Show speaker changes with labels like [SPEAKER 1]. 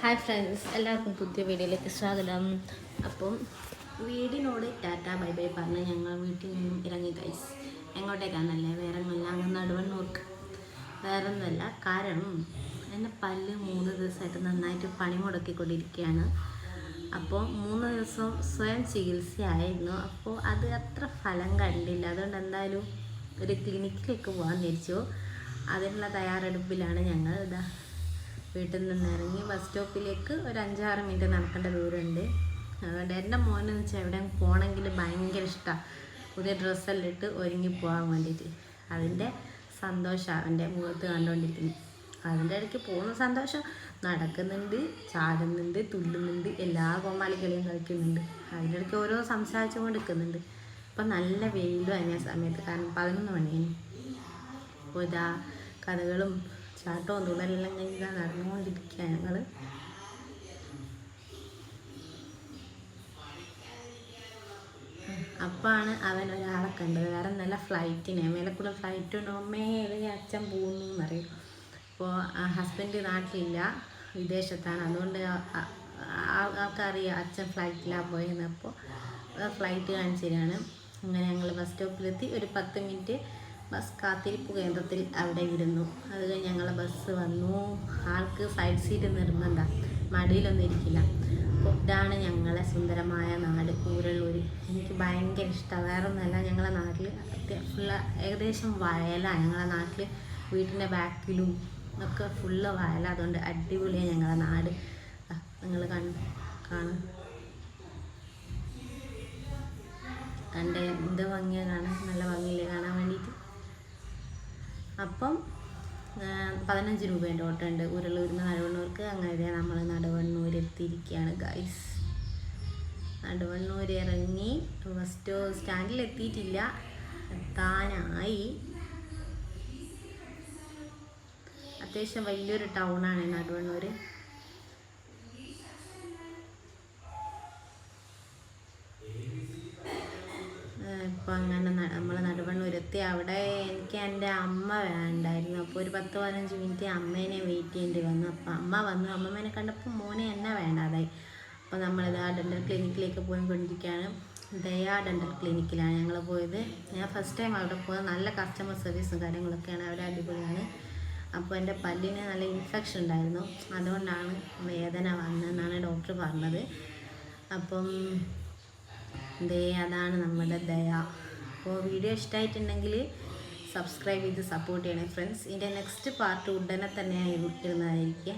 [SPEAKER 1] Hi friends, എല്ലാവർക്കും പുതിയ വീഡിയോയിലേക്ക് സ്വാഗതം. അപ്പം വീടിനോട് ടാറ്റ ബൈ ബൈ പറഞ്ഞ് ഞങ്ങൾ വീട്ടിൽ നിന്നും ഇറങ്ങി ഗൈസ്. എങ്ങോട്ടേക്കാണെന്നല്ലേ, വേറെ ഒന്നുമില്ല, അങ്ങ് നടുവണ്ണൂർക്ക്. വേറെ ഒന്നുമല്ല, കാരണം എൻ്റെ പല്ല് 3 ദിവസമായിട്ട് നന്നായിട്ട് പണി മുടക്കിക്കൊണ്ടിരിക്കുകയാണ്. അപ്പോൾ 3 ദിവസം സ്വയം ചികിത്സയായിരുന്നു. അപ്പോൾ അത് അത്ര ഫലം കണ്ടില്ല. അതുകൊണ്ട് എന്തായാലും ഒരു ക്ലിനിക്കിലേക്ക് പോകാൻ തിരിച്ചു. അതിനുള്ള തയ്യാറെടുപ്പിലാണ് ഞങ്ങൾ. വീട്ടിൽ നിന്ന് ഇറങ്ങി ബസ് സ്റ്റോപ്പിലേക്ക് ഒരു 5-6 മിനിറ്റ് നടക്കേണ്ട ദൂരമുണ്ട്. അതുകൊണ്ട് എൻ്റെ മോനെന്ന് വെച്ചാൽ എവിടെ പോകണമെങ്കിൽ ഭയങ്കര ഇഷ്ടമാണ്. പുതിയ ഡ്രസ്സെല്ലാം ഇട്ട് ഒരുങ്ങി പോകാൻ വേണ്ടിയിട്ട്. അതിൻ്റെ സന്തോഷം അവൻ്റെ മുഖത്ത് കണ്ടുകൊണ്ടിരിക്കുന്നു. അതിൻ്റെ ഇടയ്ക്ക് പോകുന്ന സന്തോഷം, നടക്കുന്നുണ്ട്, ചാടുന്നുണ്ട്, തുള്ളുന്നുണ്ട്, എല്ലാ കോമാളികളിയും കളിക്കുന്നുണ്ട്. അതിൻ്റെ ഇടയ്ക്ക് ഓരോ സംസാരിച്ചു കൊണ്ട് നിൽക്കുന്നുണ്ട്. ഇപ്പം നല്ല വെയിലും അതിനെ സമയത്ത്, കാരണം 11 മണിയാണ്. അപ്പോൾ ഇതാ കഥകളും ചാട്ടവും തുടരെല്ലാം കഴിഞ്ഞാൽ നടന്നുകൊണ്ടിരിക്കുക ഞങ്ങൾ. അപ്പാണ് അവൻ ഒരാളെ കണ്ടത്. വേറെ നല്ല ഫ്ലൈറ്റിനെ മേലെക്കൂടെ ഫ്ലൈറ്റ് ഉണ്ടോമ്മേ അല്ലെങ്കിൽ അച്ഛൻ പോകുന്നു എന്നറിയും. അപ്പോൾ ഹസ്ബൻഡ് നാട്ടിലില്ല, വിദേശത്താണ്. അതുകൊണ്ട് ആൾക്കറിയാം അച്ഛൻ ഫ്ലൈറ്റിലാണ് പോയെന്ന്. അപ്പോൾ ഫ്ലൈറ്റ് കാണിച്ചു തരികയാണ്. അങ്ങനെ ഞങ്ങൾ ബസ് സ്റ്റോപ്പിലെത്തി. ഒരു 10 മിനിറ്റ് ബസ് കാത്തിരിപ്പ് കേന്ദ്രത്തിൽ അവിടെ ഇരുന്നു. അത് കഴിഞ്ഞ് ഞങ്ങളെ ബസ് വന്നു. ആൾക്ക് സൈഡ് സീറ്റ് നിർബന്ധം, മടിയിലൊന്നും ഇരിക്കില്ല. അപ്പോൾ ഇതാണ് ഞങ്ങളെ സുന്ദരമായ നാട്, കൂരള്ളൂർ. എനിക്ക് ഭയങ്കര ഇഷ്ടമാണ്. വേറെ ഒന്നുമല്ല, ഞങ്ങളെ നാട്ടിൽ ഫുള്ള് ഏകദേശം വയലാണ്. ഞങ്ങളെ നാട്ടിൽ വീട്ടിൻ്റെ ബാക്കിലും ഒക്കെ ഫുള്ള് വയലാണ്. അതുകൊണ്ട് അടിപൊളിയാണ് ഞങ്ങളെ നാട്. നിങ്ങൾ കാണും കണ്ട് എന്ത് ഭംഗിയാണ് കാണാൻ, നല്ല ഭംഗിയില്ലേ കാണാൻ വേണ്ടിയിട്ട്. അപ്പം 15 രൂപേൻ്റെ ഓട്ടോ ഉണ്ട് ഉരുളൂരിൽ നിന്ന് നടുവണ്ണൂർക്ക്. അങ്ങനെ നമ്മൾ നടുവണ്ണൂർ എത്തിയിരിക്കുകയാണ് ഗൈസ്. നടുവണ്ണൂർ ഇറങ്ങി ബസ് സ്റ്റാൻഡിൽ എത്തിയിട്ടില്ല, എത്താനായി. അത്യാവശ്യം വലിയൊരു ടൗണാണ് നടുവണ്ണൂർ. ഇപ്പോൾ അങ്ങനെ നമ്മൾ നടുവണ്ണൂരെത്തി. അവിടെ എനിക്ക് എൻ്റെ അമ്മ വേണ്ടായിരുന്നു. അപ്പോൾ ഒരു 10-15 മിനിറ്റ് അമ്മേനെ വെയിറ്റ് ചെയ്യേണ്ടി വന്നു. അപ്പോൾ അമ്മ വന്നു. അമ്മമ്മേനെ കണ്ടപ്പോൾ മോനെ എന്നെ വേണ്ടാതായി. അപ്പോൾ നമ്മളിതാ ഡെൻ്റൽ ക്ലിനിക്കിലേക്ക് പോയിക്കൊണ്ടിരിക്കുകയാണ്. ദയാ ഡെൻ്റൽ ക്ലിനിക്കിലാണ് ഞങ്ങൾ പോയത്. ഞാൻ ഫസ്റ്റ് ടൈം അവിടെ പോയത്. നല്ല കസ്റ്റമർ സർവീസും കാര്യങ്ങളൊക്കെയാണ്, അവിടെ അടിപൊളിയാണ്. അപ്പോൾ എൻ്റെ പല്ലിന് നല്ല ഇൻഫെക്ഷൻ ഉണ്ടായിരുന്നു, അതുകൊണ്ടാണ് വേദന വന്നതെന്നാണ് ഡോക്ടർ പറഞ്ഞത്. അപ്പം അതാണ് നമ്മുടെ ദയ. അപ്പോൾ വീഡിയോ ഇഷ്ടമായിട്ടുണ്ടെങ്കിൽ സബ്സ്ക്രൈബ് ചെയ്ത് സപ്പോർട്ട് ചെയ്യണേ ഫ്രണ്ട്സ്. ഇതിൻ്റെ നെക്സ്റ്റ് പാർട്ട് ഉടനെ തന്നെ ഇരുന്നതായിരിക്കും.